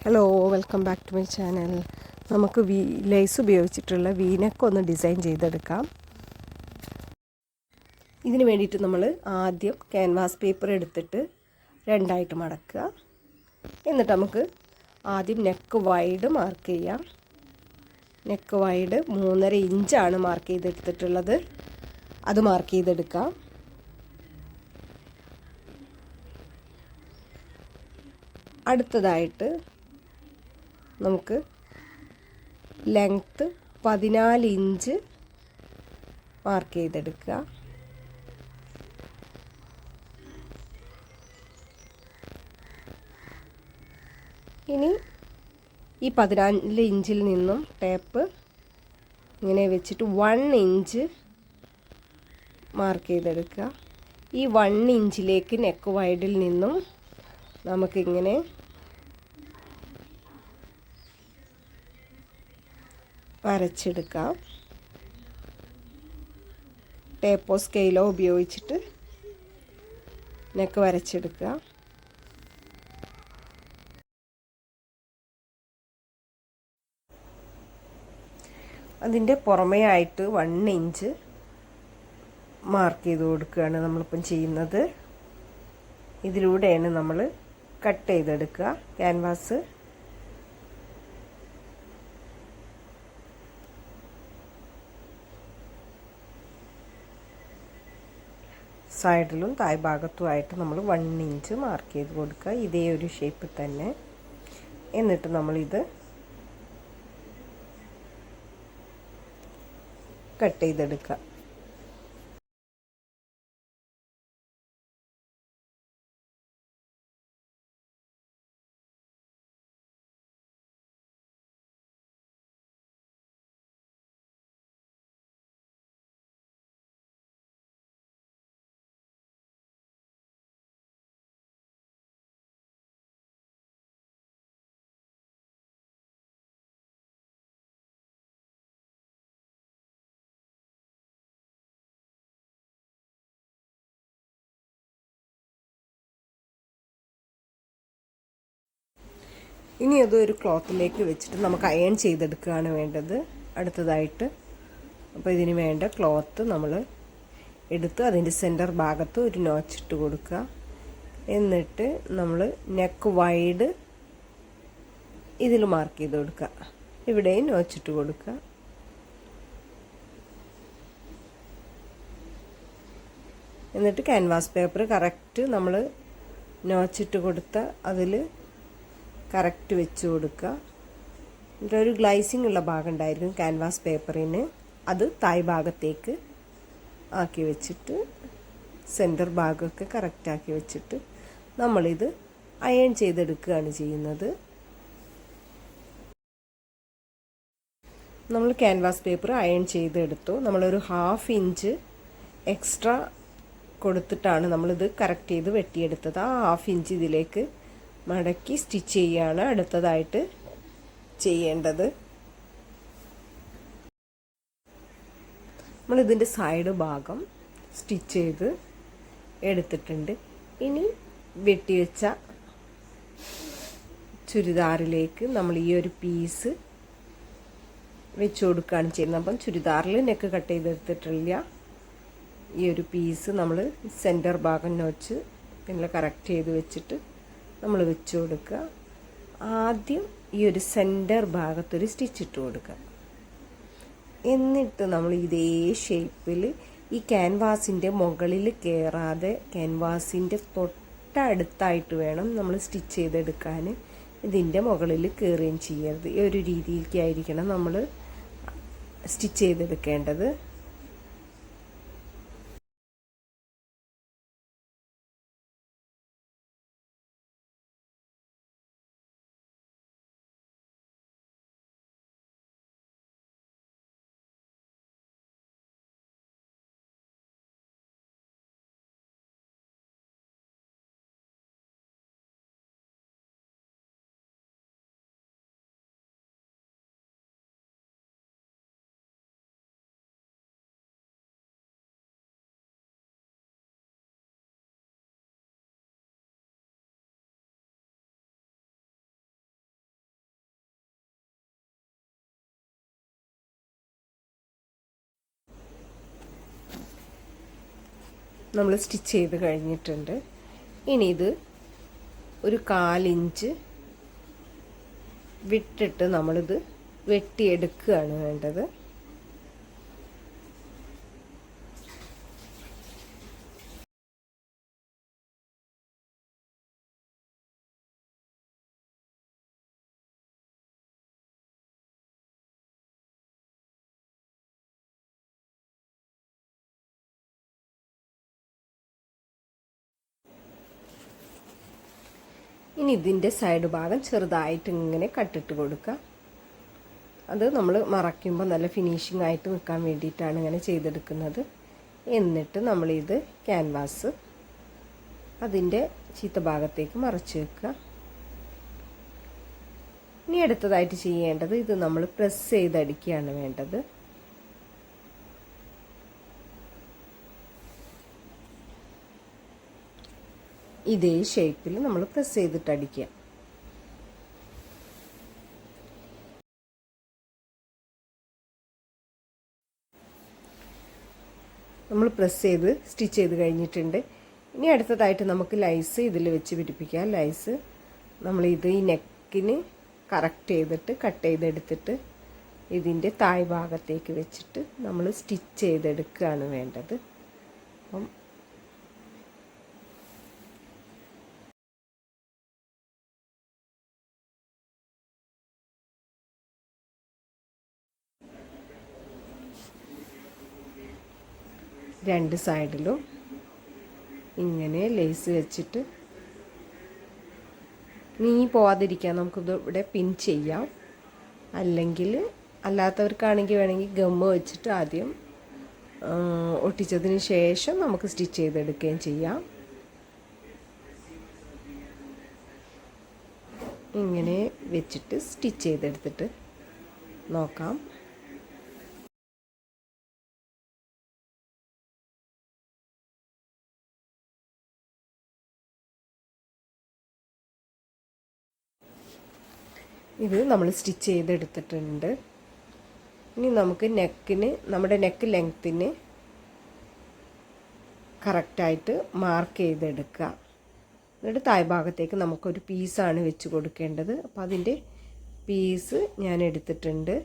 Hello, welcome back to my channel. നമുക്ക് lace ഉപയോഗിച്ചിട്ടുള്ള വീനക്ക് ഒന്ന് ഡിസൈൻ ചെയ്തെടുക്കാം. ഇതിന് വേണ്ടിയിട്ട് നമ്മൾ ആദ്യം ക്യാൻവാസ് പേപ്പർ എടുത്തിട്ട് രണ്ടായിട്ട് മടക്കുക. എന്നിട്ട് നമുക്ക് ആദ്യം നെക്ക് വൈഡ് മാർക്ക് ചെയ്യാം. നെക്ക് വൈഡ് 3.5 ഇഞ്ചാണ് മാർക്ക് ചെയ്തെടുത്തിട്ടുള്ളത്. അത് മാർക്ക് ചെയ്തെടുക്കാം. അടുത്തതായിട്ട് നമുക്ക് ലെങ്ത്ത് 14 ഇഞ്ച് മാർക്ക് ചെയ്തെടുക്കുക. ഇനി ഈ 14 ഇഞ്ചിൽ നിന്നും ടേപ്പ് ഇങ്ങനെ വെച്ചിട്ട് 1 ഇഞ്ച് മാർക്ക് ചെയ്തെടുക്കുക. ഈ 1 ഇഞ്ചിലേക്ക് നെക്ക് വൈഡിൽ നിന്നും നമുക്കിങ്ങനെ വരച്ചെടുക്കാം. ടേപ്പോ സ്കെയിലോ ഉപയോഗിച്ചിട്ട് നെക്ക് വരച്ചെടുക്കുക. അതിൻ്റെ പുറമേ ആയിട്ട് 1 ഇഞ്ച് മാർക്ക് ചെയ്ത് കൊടുക്കുകയാണ് നമ്മളിപ്പം ചെയ്യുന്നത്. ഇതിലൂടെയാണ് നമ്മൾ കട്ട് ചെയ്തെടുക്കുക. ക്യാൻവാസ് സൈഡിലും തായ് ഭാഗത്തുമായിട്ട് നമ്മൾ 1 ഇഞ്ച് മാർക്ക് ചെയ്ത് കൊടുക്കുക. ഇതേ ഒരു ഷേപ്പിൽ തന്നെ. എന്നിട്ട് നമ്മളിത് കട്ട് ചെയ്തെടുക്കുക. ഇനി അതൊരു ക്ലോത്തിലേക്ക് വെച്ചിട്ട് നമുക്ക് അയൺ ചെയ്തെടുക്കുകയാണ് വേണ്ടത് അടുത്തതായിട്ട്. അപ്പോൾ ഇതിന് വേണ്ട ക്ലോത്ത് നമ്മൾ എടുത്ത് അതിൻ്റെ സെൻറ്റർ ഭാഗത്ത് ഒരു നോച്ചിട്ട് കൊടുക്കുക. എന്നിട്ട് നമ്മൾ നെക്ക് വൈഡ് ഇതിൽ മാർക്ക് ചെയ്ത് കൊടുക്കുക. ഇവിടെയും നോച്ചിട്ട് കൊടുക്കുക. എന്നിട്ട് ക്യാൻവാസ് പേപ്പർ കറക്റ്റ് നമ്മൾ നോച്ചിട്ട് കൊടുത്ത അതിൽ കറക്റ്റ് വെച്ച് കൊടുക്കുക. എന്നിട്ട് ഒരു ഗ്ലൈസിങ് ഉള്ള ഭാഗം ഉണ്ടായിരിക്കും ക്യാൻവാസ് പേപ്പറിന്. അത് തായ് ഭാഗത്തേക്ക് ആക്കി വെച്ചിട്ട് സെൻറ്റർ ഭാഗമൊക്കെ കറക്റ്റാക്കി വെച്ചിട്ട് നമ്മളിത് അയൺ ചെയ്തെടുക്കുകയാണ് ചെയ്യുന്നത്. നമ്മൾ ക്യാൻവാസ് പേപ്പർ അയൺ ചെയ്തെടുത്തു. നമ്മളൊരു 1/2 ഇഞ്ച് എക്സ്ട്രാ കൊടുത്തിട്ടാണ് നമ്മളിത് കറക്റ്റ് ചെയ്ത് വെട്ടിയെടുത്തത്. ആ 1/2 ഇഞ്ച് ഇതിലേക്ക് മടക്കി സ്റ്റിച്ച് ചെയ്യുകയാണ് അടുത്തതായിട്ട് ചെയ്യേണ്ടത്. നമ്മളിതിൻ്റെ സൈഡ് ഭാഗം സ്റ്റിച്ച് ചെയ്ത് എടുത്തിട്ടുണ്ട്. ഇനി വെട്ടിവെച്ച ചുരിദാറിലേക്ക് നമ്മൾ ഈ ഒരു പീസ് വെച്ച് കൊടുക്കുകയാണ് ചെയ്യുന്നത്. അപ്പം ചുരിദാറിൽ നെക്ക് കട്ട് ചെയ്തെടുത്തിട്ടില്ല. ഈ ഒരു പീസ് നമ്മൾ സെൻറ്റർ ഭാഗം നോച്ച് പിന്നെ കറക്റ്റ് ചെയ്ത് വെച്ചിട്ട് നമ്മൾ വെച്ച് കൊടുക്കുക. ആദ്യം ഈ ഒരു സെൻറ്റർ ഭാഗത്തൊരു സ്റ്റിച്ച് ഇട്ട് കൊടുക്കുക. എന്നിട്ട് നമ്മൾ ഇതേ ഷേപ്പിൽ ഈ ക്യാൻവാസിൻ്റെ മുകളിൽ കയറാതെ ക്യാൻവാസിൻ്റെ തൊട്ടടുത്തായിട്ട് വേണം നമ്മൾ സ്റ്റിച്ച് ചെയ്തെടുക്കാൻ. ഇതിൻ്റെ മുകളിൽ കയറുകയും ചെയ്യരുത്. ഈ ഒരു രീതിയിലേക്കായിരിക്കണം നമ്മൾ സ്റ്റിച്ച് ചെയ്തെടുക്കേണ്ടത്. നമ്മൾ സ്റ്റിച്ച് ചെയ്ത് കഴിഞ്ഞിട്ടുണ്ട്. ഇനി ഇത് ഒരു 1/4 ഇഞ്ച് വിട്ടിട്ട് നമ്മളിത് വെട്ടിയെടുക്കുകയാണ് വേണ്ടത്. ഇനി ഇതിൻ്റെ സൈഡ് ഭാഗം ചെറുതായിട്ട് ഇങ്ങനെ കട്ടിട്ട് കൊടുക്കുക. അത് നമ്മൾ മറയ്ക്കുമ്പോൾ നല്ല ഫിനിഷിംഗ് ആയിട്ട് നിൽക്കാൻ വേണ്ടിയിട്ടാണ് ഇങ്ങനെ ചെയ്തെടുക്കുന്നത്. എന്നിട്ട് നമ്മളിത് ക്യാൻവാസ് അതിൻ്റെ ചീത്ത ഭാഗത്തേക്ക് മറച്ച് വെക്കുക. ഇനി അടുത്തതായിട്ട് ചെയ്യേണ്ടത് ഇത് നമ്മൾ പ്രസ് ചെയ്തടിക്കുകയാണ് വേണ്ടത്. ഇതേ ഷേപ്പിൽ നമ്മൾ പ്രസ് ചെയ്തിട്ട് അടിക്കുക. നമ്മൾ പ്രസ് ചെയ്ത് സ്റ്റിച്ച് ചെയ്ത് കഴിഞ്ഞിട്ടുണ്ട്. ഇനി അടുത്തതായിട്ട് നമുക്ക് ലൈസ് ഇതിൽ വെച്ച് പിടിപ്പിക്കാം. ലൈസ് നമ്മളിത് ഈ നെക്കിന് കറക്റ്റ് ചെയ്തിട്ട് കട്ട് ചെയ്തെടുത്തിട്ട് ഇതിൻ്റെ താഴ് ഭാഗത്തേക്ക് വെച്ചിട്ട് നമ്മൾ സ്റ്റിച്ച് ചെയ്തെടുക്കുകയാണ് വേണ്ടത്. അപ്പം രണ്ട് സൈഡിലും ഇങ്ങനെ ലേസ് വെച്ചിട്ട് പോവാതിരിക്കാൻ നമുക്കിത് ഇവിടെ പിൻ ചെയ്യാം. അല്ലെങ്കിൽ അല്ലാത്തവർക്കാണെങ്കിൽ വേണമെങ്കിൽ ഗമ്മ് വെച്ചിട്ട് ആദ്യം ഒട്ടിച്ചതിന് ശേഷം നമുക്ക് സ്റ്റിച്ച് ചെയ്തെടുക്കുകയും ചെയ്യാം. ഇങ്ങനെ വെച്ചിട്ട് സ്റ്റിച്ച് ചെയ്തെടുത്തിട്ട് നോക്കാം. ഇത് നമ്മൾ സ്റ്റിച്ച് ചെയ്തെടുത്തിട്ടുണ്ട്. ഇനി നമുക്ക് നമ്മുടെ നെക്ക് ലെങ്ത്തിന് കറക്റ്റായിട്ട് മാർക്ക് ചെയ്തെടുക്കുക. എന്നിട്ട് താഴ് ഭാഗത്തേക്ക് നമുക്കൊരു പീസാണ് വെച്ച് കൊടുക്കേണ്ടത്. അപ്പോൾ അതിൻ്റെ പീസ് ഞാൻ എടുത്തിട്ടുണ്ട്.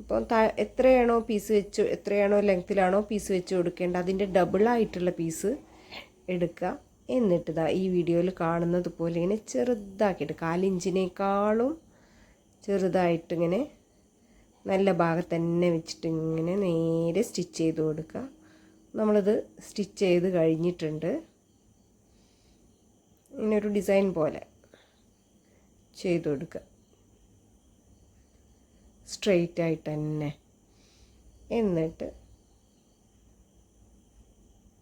അപ്പോൾ എത്രയാണോ ലെങ്ത്തിലാണോ പീസ് വെച്ച് കൊടുക്കേണ്ടത് അതിൻ്റെ ഡബിളായിട്ടുള്ള പീസ് എടുക്കുക. എന്നിട്ട് ഈ വീഡിയോയിൽ കാണുന്നത് പോലെ ഇങ്ങനെ ചെറുതാക്കിയിട്ട് 1/4 ഇഞ്ചിനേക്കാളും ചെറുതായിട്ടിങ്ങനെ നല്ല ഭാഗത്ത് തന്നെ വെച്ചിട്ട് ഇങ്ങനെ നേരെ സ്റ്റിച്ച് ചെയ്ത് കൊടുക്കുക. നമ്മളിത് സ്റ്റിച്ച് ചെയ്ത് കഴിഞ്ഞിട്ടുണ്ട്. ഇങ്ങനെ ഒരു ഡിസൈൻ പോലെ ചെയ്ത് കൊടുക്കുക, സ്ട്രെയിറ്റ് ആയിട്ട് തന്നെ. എന്നിട്ട്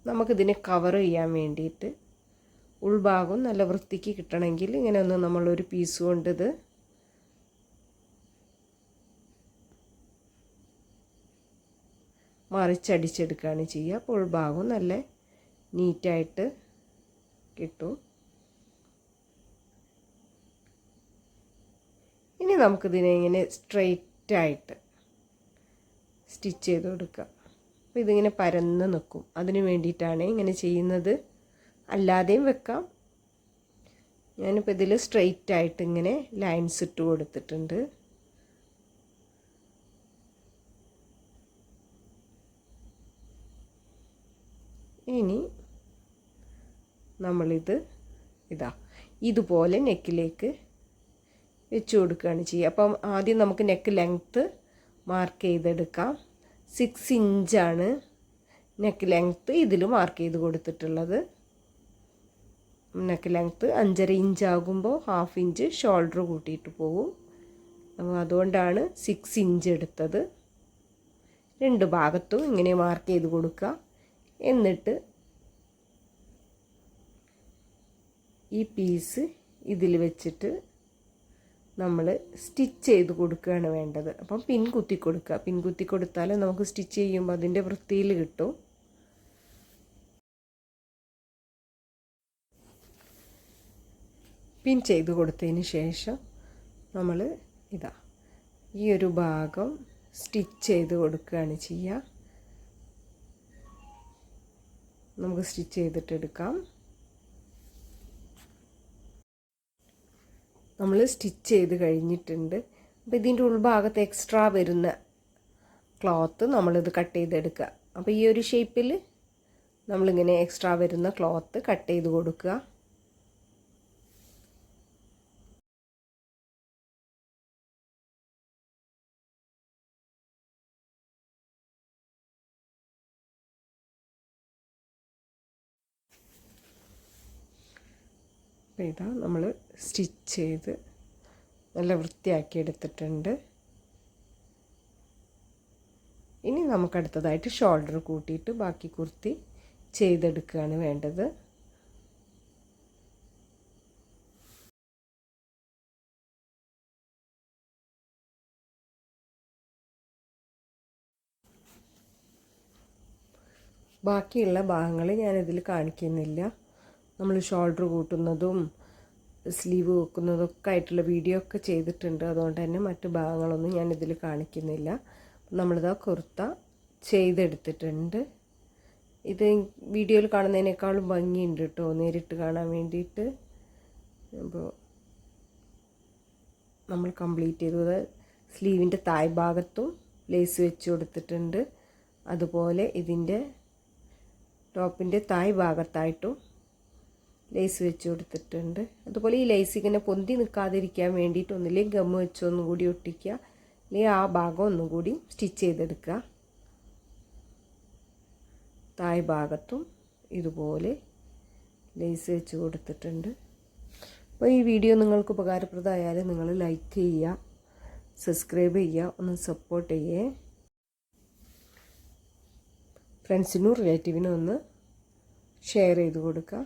നമുക്കിതിനെ കവർ ചെയ്യാൻ വേണ്ടിയിട്ട് ഉൾഭാഗം നല്ല വൃത്തിക്ക് കിട്ടണമെങ്കിൽ ഇങ്ങനെ ഒന്ന് നമ്മളൊരു പീസ് കൊണ്ട് ഇത് മറിച്ചടിച്ചെടുക്കുകയാണ് ചെയ്യുക. അപ്പോൾ ഉൾഭാഗം നല്ല നീറ്റായിട്ട് കിട്ടും. ഇനി നമുക്കിതിനെ ഇങ്ങനെ സ്ട്രെയിറ്റായിട്ട് സ്റ്റിച്ച് ചെയ്ത് കൊടുക്കുക. അപ്പോൾ ഇതിങ്ങനെ പരന്ന് നിൽക്കും. അതിന് വേണ്ടിയിട്ടാണ് ഇങ്ങനെ ചെയ്യുന്നത്. അല്ലാതെയും വെക്കാം. ഞാനിപ്പോൾ ഇതിൽ സ്ട്രെയിറ്റായിട്ട് ഇങ്ങനെ ലൈൻസ് ഇട്ട് കൊടുത്തിട്ടുണ്ട്. ഇനി നമ്മളിത് ഇതുപോലെ നെക്കിലേക്ക് വെച്ച് കൊടുക്കുകയാണ് ചെയ്യുക. അപ്പം ആദ്യം നമുക്ക് നെക്ക് ലെങ്ത്ത് മാർക്ക് ചെയ്തെടുക്കാം. 6 ഇഞ്ചാണ് നെക്ക് ലെങ്ത്ത് ഇതിൽ മാർക്ക് ചെയ്ത് കൊടുത്തിട്ടുള്ളത്. നെക്ക് ലെങ്ത്ത് 5.5 ഇഞ്ചാകുമ്പോൾ 1/2 ഇഞ്ച് ഷോൾഡർ കൂട്ടിയിട്ട് പോകും. അപ്പോൾ അതുകൊണ്ടാണ് 6 ഇഞ്ച് എടുത്തത്. രണ്ട് ഭാഗത്തും ഇങ്ങനെ മാർക്ക് ചെയ്ത് കൊടുക്കുക. എന്നിട്ട് ഈ പീസ് ഇതിൽ വെച്ചിട്ട് നമ്മൾ സ്റ്റിച്ച് ചെയ്ത് കൊടുക്കുകയാണ് വേണ്ടത്. അപ്പം പിൻ കുത്തി കൊടുക്കുക. പിൻ കുത്തി കൊടുത്താൽ നമുക്ക് സ്റ്റിച്ച് ചെയ്യുമ്പോൾ അതിൻ്റെ വൃത്തിയിൽ കിട്ടും. പിൻ ചെയ്ത് കൊടുത്തതിന് ശേഷം നമ്മൾ ഈ ഒരു ഭാഗം സ്റ്റിച്ച് ചെയ്ത് കൊടുക്കുകയാണ് ചെയ്യുക. നമുക്ക് സ്റ്റിച്ച് ചെയ്തിട്ടെടുക്കാം. നമ്മൾ സ്റ്റിച്ച് ചെയ്ത് കഴിഞ്ഞിട്ടുണ്ട്. അപ്പോൾ ഇതിൻ്റെ ഉൾഭാഗത്ത് എക്സ്ട്രാ വരുന്ന ക്ലോത്ത് നമ്മളിത് കട്ട് ചെയ്തെടുക്കുക. അപ്പോൾ ഈ ഒരു ഷേപ്പിൽ നമ്മളിങ്ങനെ എക്സ്ട്രാ വരുന്ന ക്ലോത്ത് കട്ട് ചെയ്ത് കൊടുക്കുക. അപ്പോൾ ഇതാ നമ്മൾ സ്റ്റിച്ച് ചെയ്ത് നല്ല വൃത്തിയാക്കി എടുത്തിട്ടുണ്ട്. ഇനി നമുക്കടുത്തതായിട്ട് ഷോൾഡർ കൂട്ടിയിട്ട് ബാക്കി കുർത്തി ചെയ്തെടുക്കുകയാണ് വേണ്ടത്. ബാക്കിയുള്ള ഭാഗങ്ങൾ ഞാനിതിൽ കാണിക്കുന്നില്ല. നമ്മൾ ഷോൾഡർ കൂട്ടുന്നതും സ്ലീവ് വെക്കുന്നതൊക്കെ ആയിട്ടുള്ള വീഡിയോ ഒക്കെ ചെയ്തിട്ടുണ്ട്. അതുകൊണ്ട് തന്നെ മറ്റു ഭാഗങ്ങളൊന്നും ഞാനിതിൽ കാണിക്കുന്നില്ല. നമ്മളിതാ കുർത്ത ചെയ്തെടുത്തിട്ടുണ്ട്. ഇത് വീഡിയോയിൽ കാണുന്നതിനേക്കാളും ഭംഗിയുണ്ട് കേട്ടോ, നേരിട്ട് കാണാൻ വേണ്ടിയിട്ട്. അപ്പോൾ നമ്മൾ കംപ്ലീറ്റ് ചെയ്തത് സ്ലീവിൻ്റെ തായ് ഭാഗത്തും ലേസ് വെച്ച് കൊടുത്തിട്ടുണ്ട്. അതുപോലെ ഇതിൻ്റെ ടോപ്പിൻ്റെ തായ് ഭാഗത്തായിട്ടും ലേസ് വെച്ച് കൊടുത്തിട്ടുണ്ട്. അതുപോലെ ഈ ലേസ് ഇങ്ങനെ പൊന്തി നിൽക്കാതിരിക്കാൻ വേണ്ടിയിട്ട് ഒന്നില്ലെങ്കിൽ ഗമ്മ് വെച്ച് ഒന്നും കൂടി ഒട്ടിക്കുക, അല്ലെങ്കിൽ ആ ഭാഗം ഒന്നും കൂടി സ്റ്റിച്ച് ചെയ്തെടുക്കുക. തായ് ഭാഗത്തും ഇതുപോലെ ലേസ് വെച്ച് കൊടുത്തിട്ടുണ്ട്. അപ്പോൾ ഈ വീഡിയോ നിങ്ങൾക്ക് ഉപകാരപ്രദമായാൽ നിങ്ങൾ ലൈക്ക് ചെയ്യുക, സബ്സ്ക്രൈബ് ചെയ്യുക, ഒന്ന് സപ്പോർട്ട് ചെയ്യേ. ഫ്രണ്ട്സിനും റിലേറ്റീവിനും ഒന്ന് ഷെയർ ചെയ്ത് കൊടുക്കുക.